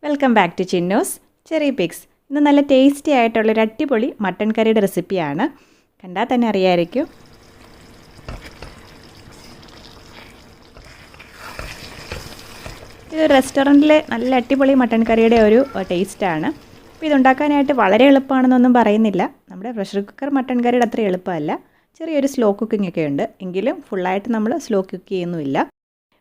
Welcome back to Chinnus cherry picks. ഇന്ന് നല്ല tasty ആയിട്ടുള്ളൊരു അടിപൊളി മട്ടൻ കറിയുടെ റെസിപ്പിയാണ്. കണ്ടാൽ തന്നെ അറിയാമായിരിക്കും. ഇത് റെസ്റ്റോറൻറ്റിലെ നല്ല അടിപൊളി മട്ടൻ കറിയുടെ ഒരു ടേസ്റ്റാണ്. അപ്പോൾ ഇതുണ്ടാക്കാനായിട്ട് വളരെ എളുപ്പമാണെന്നൊന്നും പറയുന്നില്ല. നമ്മുടെ പ്രഷർ കുക്കർ മട്ടൻ കറിയുടെ അത്ര എളുപ്പമല്ല. ചെറിയൊരു സ്ലോ കുക്കിംഗ് ഒക്കെ ഉണ്ട്, എങ്കിലും ഫുള്ളായിട്ട് നമ്മൾ സ്ലോ കുക്ക് ചെയ്യുന്നുമില്ല.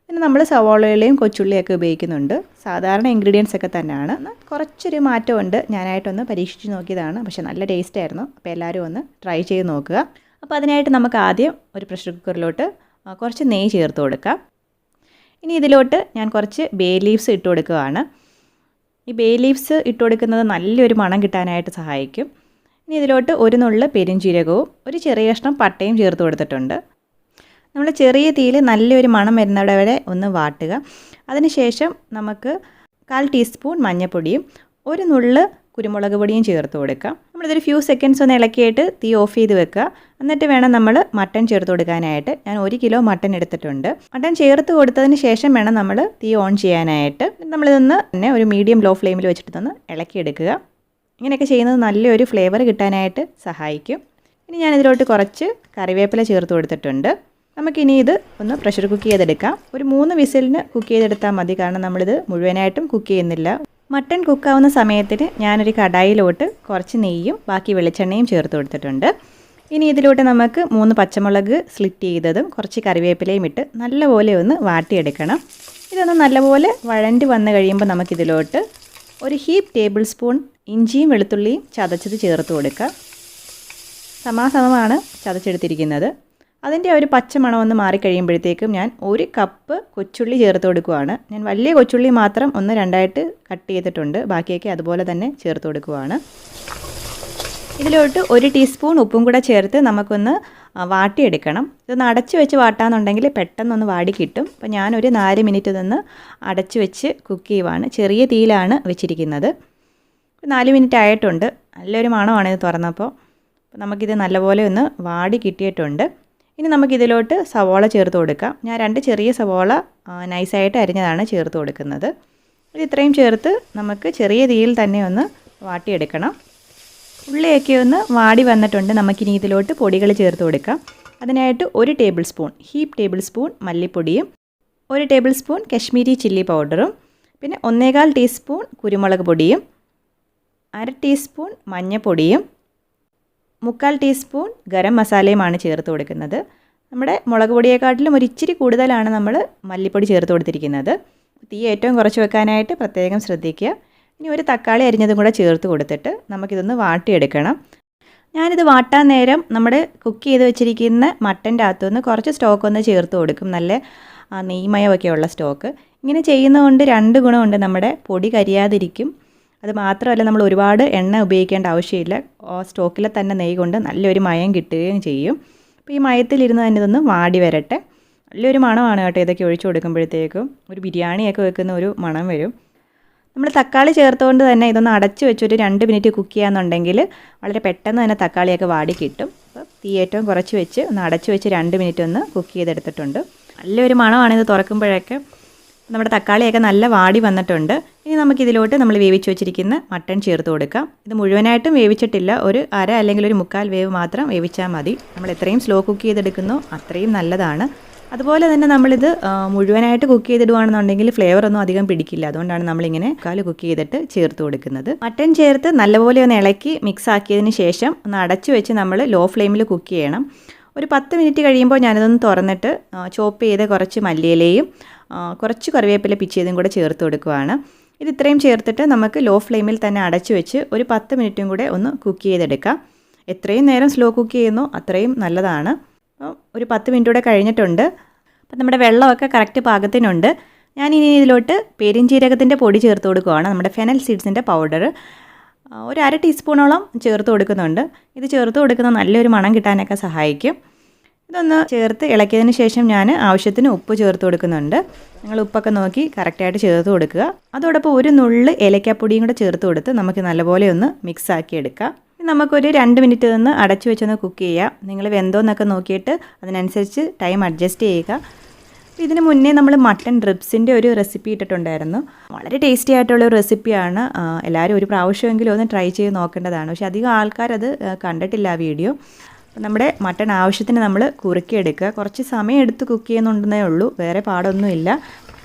പിന്നെ നമ്മൾ സവാളയിലെയും കൊച്ചുള്ളിയൊക്കെ ഉപയോഗിക്കുന്നുണ്ട്. സാധാരണ ഇൻഗ്രീഡിയൻസ് ഒക്കെ തന്നെയാണ്. കുറച്ചൊരു മാറ്റമുണ്ട്. ഞാനായിട്ടൊന്ന് പരീക്ഷിച്ച് നോക്കിയതാണ്, പക്ഷേ നല്ല ടേസ്റ്റ് ആയിരുന്നു. അപ്പോൾ എല്ലാവരും ഒന്ന് ട്രൈ ചെയ്ത് നോക്കുക. അപ്പോൾ അതിനായിട്ട് നമുക്ക് ആദ്യം ഒരു പ്രഷർ കുക്കറിലോട്ട് കുറച്ച് നെയ്യ് ചേർത്ത് കൊടുക്കാം. ഇനി ഇതിലോട്ട് ഞാൻ കുറച്ച് ബേ ലീവ്സ് ഇട്ട് കൊടുക്കുകയാണ്. ഈ ബേ ലീവ്സ് ഇട്ട് കൊടുക്കുന്നത് നല്ലൊരു മണം കിട്ടാനായിട്ട് സഹായിക്കും. ഇനി ഇതിലോട്ട് ഒരു നുള്ള് പെരുംജീരകവും ഒരു ചെറിയ കഷ്ണം പട്ടയും ചേർത്ത് കൊടുത്തിട്ടുണ്ട്. നമ്മൾ ചെറിയ തീയിൽ നല്ലൊരു മണം വരുന്നിടം വരെ ഒന്ന് വാട്ടുക. അതിനുശേഷം നമുക്ക് 1/4 ടീസ്പൂൺ മഞ്ഞൾപ്പൊടിയും ഒരു നുള്ള് കുരുമുളക് പൊടിയും ചേർത്ത് കൊടുക്കാം. നമ്മളിതൊരു ഫ്യൂ സെക്കൻഡ്സ് ഒന്ന് ഇളക്കിയിട്ട് തീ ഓഫ് ചെയ്ത് വെക്കുക. എന്നിട്ട് വേണം നമ്മൾ മട്ടൺ ചേർത്ത് കൊടുക്കാനായിട്ട്. ഞാൻ 1 കിലോ മട്ടൺ എടുത്തിട്ടുണ്ട്. മട്ടൺ ചേർത്ത് കൊടുത്തതിന് ശേഷം വേണം നമ്മൾ തീ ഓൺ ചെയ്യാനായിട്ട്. നമ്മളിതൊന്ന് തന്നെ ഒരു മീഡിയം ലോ ഫ്ലെയിമിൽ വെച്ചിട്ടൊന്ന് ഇളക്കിയെടുക്കുക. ഇങ്ങനെയൊക്കെ ചെയ്യുന്നത് നല്ലൊരു ഫ്ലേവർ കിട്ടാനായിട്ട് സഹായിക്കും. ഇനി ഞാനിതിലോട്ട് കുറച്ച് കറിവേപ്പില ചേർത്ത് കൊടുത്തിട്ടുണ്ട്. നമുക്കിനി ഇത് ഒന്ന് പ്രഷർ കുക്ക് ചെയ്തെടുക്കാം. ഒരു 3 വിസിലിന് കുക്ക് ചെയ്തെടുത്താൽ മതി, കാരണം നമ്മളിത് മുഴുവനായിട്ടും കുക്ക് ചെയ്യുന്നില്ല. മട്ടൺ കുക്കാവുന്ന സമയത്തിന് ഞാനൊരു കടായിലോട്ട് കുറച്ച് നെയ്യും ബാക്കി വെളിച്ചെണ്ണയും ചേർത്ത് കൊടുത്തിട്ടുണ്ട്. ഇനി ഇതിലോട്ട് നമുക്ക് 3 പച്ചമുളക് സ്ലിറ്റ് ചെയ്തതും കുറച്ച് കറിവേപ്പിലയും ഇട്ട് നല്ലപോലെ ഒന്ന് വാട്ടിയെടുക്കണം. ഇതൊന്ന് നല്ലപോലെ വഴണ്ട് വന്ന് കഴിയുമ്പോൾ നമുക്കിതിലോട്ട് ഒരു ഹീപ്പ് ടേബിൾ സ്പൂൺ ഇഞ്ചിയും വെളുത്തുള്ളിയും ചതച്ചത് ചേർത്ത് കൊടുക്കാം. സമാസമമാണ് ചതച്ചെടുത്തിരിക്കുന്നത്. അതിൻ്റെ ഒരു പച്ചമണം ഒന്ന് മാറിക്കഴിയുമ്പോഴത്തേക്കും ഞാൻ 1 കപ്പ് കൊച്ചുള്ളി ചേർത്ത് കൊടുക്കുകയാണ്. ഞാൻ വലിയ കൊച്ചുള്ളി മാത്രം 1-2 കട്ട് ചെയ്തിട്ടുണ്ട്. ബാക്കിയൊക്കെ അതുപോലെ തന്നെ ചേർത്ത് കൊടുക്കുകയാണ്. ഇതിലോട്ട് 1 ടീസ്പൂൺ ഉപ്പും കൂടെ ചേർത്ത് നമുക്കൊന്ന് വാട്ടിയെടുക്കണം. ഇതൊന്ന് അടച്ച് വെച്ച് വാട്ടാന്നുണ്ടെങ്കിൽ പെട്ടെന്നൊന്ന് വാടി കിട്ടും. അപ്പോൾ ഞാനൊരു 4 മിനിറ്റ് ഇതൊന്ന് അടച്ച് വെച്ച് കുക്ക് ചെയ്യുവാണ്. ചെറിയ തീയിലാണ് വെച്ചിരിക്കുന്നത്. 4 മിനിറ്റ് ആയിട്ടുണ്ട്. നല്ലൊരു മണമാണ് ഇത് തുറന്നപ്പോൾ. അപ്പോൾ നമുക്കിത് നല്ലപോലെ ഒന്ന് വാടി കിട്ടിയിട്ടുണ്ട്. ഇനി നമുക്കിതിലോട്ട് സവോള ചേർത്ത് കൊടുക്കാം. ഞാൻ 2 ചെറിയ സവോള നൈസായിട്ട് അരിഞ്ഞതാണ് ചേർത്ത് കൊടുക്കുന്നത്. ഇത് ഇത്രയും ചേർത്ത് നമുക്ക് ചെറിയ തീയിൽ തന്നെ ഒന്ന് വാട്ടിയെടുക്കണം. ഉള്ളിയൊക്കെ ഒന്ന് വാടി വന്നിട്ടുണ്ട്. നമുക്കിനി ഇതിലോട്ട് പൊടികൾ ചേർത്ത് കൊടുക്കാം. അതിനായിട്ട് 1 table spoon heap table spoon മല്ലിപ്പൊടിയും 1 ടേബിൾ സ്പൂൺ കശ്മീരി ചില്ലി പൗഡറും പിന്നെ 1/4 ടീസ്പൂൺ കുരുമുളക് പൊടിയും 1/2 ടീസ്പൂൺ മഞ്ഞൾപ്പൊടിയും 3/4 ടീസ്പൂൺ ഗരം മസാലയുമാണ് ചേർത്ത് കൊടുക്കുന്നത്. നമ്മുടെ മുളക് പൊടിയെക്കാട്ടിലും ഒരു ഇച്ചിരി കൂടുതലാണ് നമ്മൾ മല്ലിപ്പൊടി ചേർത്ത് കൊടുത്തിരിക്കുന്നത്. തീ ഏറ്റവും കുറച്ച് വെക്കാനായിട്ട് പ്രത്യേകം ശ്രദ്ധിക്കുക. ഇനി ഒരു തക്കാളി അരിഞ്ഞതും കൂടെ ചേർത്ത് കൊടുത്തിട്ട് നമുക്കിതൊന്ന് വാട്ടിയെടുക്കണം. ഞാനിത് വാട്ടാൻ നേരം നമ്മുടെ കുക്ക് ചെയ്ത് വെച്ചിരിക്കുന്ന മട്ടൻ്റെ അകത്തുനിന്ന് കുറച്ച് സ്റ്റോക്ക് ഒന്ന് ചേർത്ത് കൊടുക്കും. നല്ല നെയ്മയമൊക്കെ ഉള്ള സ്റ്റോക്ക്. ഇങ്ങനെ ചെയ്യുന്നതുകൊണ്ട് 2 ഗുണമുണ്ട്. നമ്മുടെ പൊടി കരിയാതിരിക്കും. അത് മാത്രമല്ല, നമ്മൾ ഒരുപാട് എണ്ണ ഉപയോഗിക്കേണ്ട ആവശ്യമില്ല. സ്റ്റോക്കിലെ തന്നെ നെയ്യ് കൊണ്ട് നല്ലൊരു മയം കിട്ടുകയും ചെയ്യും. അപ്പോൾ ഈ മയത്തിലിരുന്ന് തന്നെ ഇതൊന്ന് വാടി വരട്ടെ. നല്ലൊരു മണമാണ് കേട്ടോ ഇതൊക്കെ ഒഴിച്ചു കൊടുക്കുമ്പോഴത്തേക്കും. ഒരു ബിരിയാണിയൊക്കെ വെക്കുന്ന ഒരു മണം വരും. നമ്മൾ തക്കാളി ചേർത്തുകൊണ്ട് തന്നെ ഇതൊന്ന് അടച്ച് വെച്ചൊരു 2 മിനിറ്റ് കുക്ക് ചെയ്യാന്നുണ്ടെങ്കിൽ വളരെ പെട്ടെന്ന് തന്നെ തക്കാളിയൊക്കെ വാടി കിട്ടും. അപ്പോൾ തീ ഏറ്റവും കുറച്ച് വെച്ച് ഒന്ന് അടച്ച് വെച്ച് 2 മിനിറ്റ് ഒന്ന് കുക്ക് ചെയ്തെടുത്തിട്ടുണ്ട്. നല്ലൊരു മണമാണ് ഇത് തുറക്കുമ്പോഴൊക്കെ. നമ്മുടെ തക്കാളിയൊക്കെ നല്ല വാടി വന്നിട്ടുണ്ട്. ഇനി നമുക്കിതിലോട്ട് നമ്മൾ വേവിച്ച് വെച്ചിരിക്കുന്ന മട്ടൺ ചേർത്ത് കൊടുക്കാം. ഇത് മുഴുവനായിട്ടും വേവിച്ചിട്ടില്ല. ഒരു അര അല്ലെങ്കിൽ ഒരു 1/4 വേവ് മാത്രം വേവിച്ചാൽ മതി. നമ്മൾ എത്രയും സ്ലോ കുക്ക് ചെയ്തെടുക്കുന്നോ അത്രയും നല്ലതാണ്. അതുപോലെ തന്നെ നമ്മളിത് മുഴുവനായിട്ട് കുക്ക് ചെയ്തിടുകയാണെന്നുണ്ടെങ്കിൽ ഫ്ലേവറൊന്നും അധികം പിടിക്കില്ല. അതുകൊണ്ടാണ് നമ്മളിങ്ങനെ 1/4 കുക്ക് ചെയ്തിട്ട് ചേർത്ത് കൊടുക്കുന്നത്. മട്ടൺ ചേർത്ത് നല്ലപോലെ ഒന്ന് ഇളക്കി മിക്സ് ആക്കിയതിന് ശേഷം ഒന്ന് അടച്ചു വെച്ച് നമ്മൾ ലോ ഫ്ലെയിമിൽ കുക്ക് ചെയ്യണം. ഒരു 10 മിനിറ്റ് കഴിയുമ്പോൾ ഞാനിതൊന്ന് തുറന്നിട്ട് ചോപ്പ് ചെയ്ത് കുറച്ച് മല്ലിയിലയും കുറച്ച് കറിവേപ്പില പിച്ചിയതും കൂടെ ചേർത്ത് കൊടുക്കുകയാണ്. ഇത് ഇത്രയും ചേർത്തിട്ട് നമുക്ക് ലോ ഫ്ലെയിമിൽ തന്നെ അടച്ചു വെച്ച് ഒരു 10 മിനിറ്റും കൂടെ ഒന്ന് കുക്ക് ചെയ്തെടുക്കാം. എത്രയും നേരം സ്ലോ കുക്ക് ചെയ്യുന്നു അത്രയും നല്ലതാണ്. അപ്പോൾ ഒരു 10 മിനിറ്റ് കൂടെ കഴിഞ്ഞിട്ടുണ്ട്. അപ്പോൾ നമ്മുടെ വെള്ളമൊക്കെ കറക്റ്റ് പാകത്തിനുണ്ട്. ഞാനിനി ഇതിലോട്ട് പെരുംജീരകത്തിൻ്റെ പൊടി ചേർത്ത് കൊടുക്കുകയാണ്. നമ്മുടെ ഫെനൽ സീഡ്സിൻ്റെ പൗഡർ ഒരു 1/2 ടീസ്പൂണോളം ചേർത്ത് കൊടുക്കുന്നുണ്ട്. ഇത് ചേർത്ത് കൊടുക്കുന്നത് നല്ലൊരു മണം കിട്ടാനൊക്കെ സഹായിക്കും. ഇതൊന്ന് ചേർത്ത് ഇളക്കിയതിന് ശേഷം ഞാൻ ആവശ്യത്തിന് ഉപ്പ് ചേർത്ത് കൊടുക്കുന്നുണ്ട്. നിങ്ങൾ ഉപ്പൊക്കെ നോക്കി കറക്റ്റായിട്ട് ചേർത്ത് കൊടുക്കുക. അതോടൊപ്പം ഒരു നുള്ള് ഏലക്കാപ്പൊടിയും കൂടെ ചേർത്ത് കൊടുത്ത് നമുക്ക് നല്ലപോലെ ഒന്ന് മിക്സ് ആക്കി എടുക്കാം. നമുക്കൊരു 2 മിനിറ്റ് നിന്ന് അടച്ചു വെച്ചൊന്ന് കുക്ക് ചെയ്യാം. നിങ്ങൾ വെന്തോന്നൊക്കെ നോക്കിയിട്ട് അതിനനുസരിച്ച് ടൈം അഡ്ജസ്റ്റ് ചെയ്യുക. ഇതിന് മുന്നേ നമ്മൾ മട്ടൺ റിബ്സിൻ്റെ ഒരു റെസിപ്പി ഇട്ടിട്ടുണ്ടായിരുന്നു. വളരെ ടേസ്റ്റി ആയിട്ടുള്ളൊരു റെസിപ്പിയാണ്. എല്ലാവരും ഒരു പ്രാവശ്യമെങ്കിലും ഒന്ന് ട്രൈ ചെയ്ത് നോക്കേണ്ടതാണ്. പക്ഷേ അധികം ആൾക്കാരത് കണ്ടിട്ടില്ല ആ വീഡിയോ. നമ്മുടെ മട്ടൺ ആവശ്യത്തിന് നമ്മൾ കുറുക്കിയെടുക്കുക. കുറച്ച് സമയം എടുത്ത് കുക്ക് ചെയ്യുന്നുണ്ടെന്നേ ഉള്ളൂ, വേറെ പാടൊന്നുമില്ല.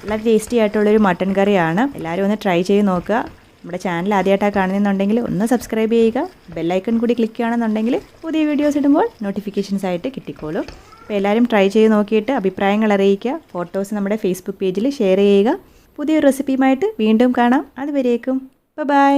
വളരെ ടേസ്റ്റി ആയിട്ടുള്ളൊരു മട്ടൺ കറിയാണ്. എല്ലാവരും ഒന്ന് ട്രൈ ചെയ്ത് നോക്കുക. നമ്മുടെ ചാനൽ ആദ്യമായിട്ടാണ് കാണുന്നുണ്ടെങ്കിൽ ഒന്ന് സബ്സ്ക്രൈബ് ചെയ്യുക. ബെല്ലൈക്കൺ കൂടി ക്ലിക്ക് ചെയ്യുകയാണെന്നുണ്ടെങ്കിൽ പുതിയ വീഡിയോസ് ഇടുമ്പോൾ നോട്ടിഫിക്കേഷൻസ് ആയിട്ട് കിട്ടിക്കോളും. അപ്പോൾ എല്ലാവരും ട്രൈ ചെയ്ത് നോക്കിയിട്ട് അഭിപ്രായങ്ങൾ അറിയിക്കുക. ഫോട്ടോസ് നമ്മുടെ ഫേസ്ബുക്ക് പേജിൽ ഷെയർ ചെയ്യുക. പുതിയൊരു റെസിപ്പിയുമായിട്ട് വീണ്ടും കാണാം. അതുവരേക്കും ബൈ.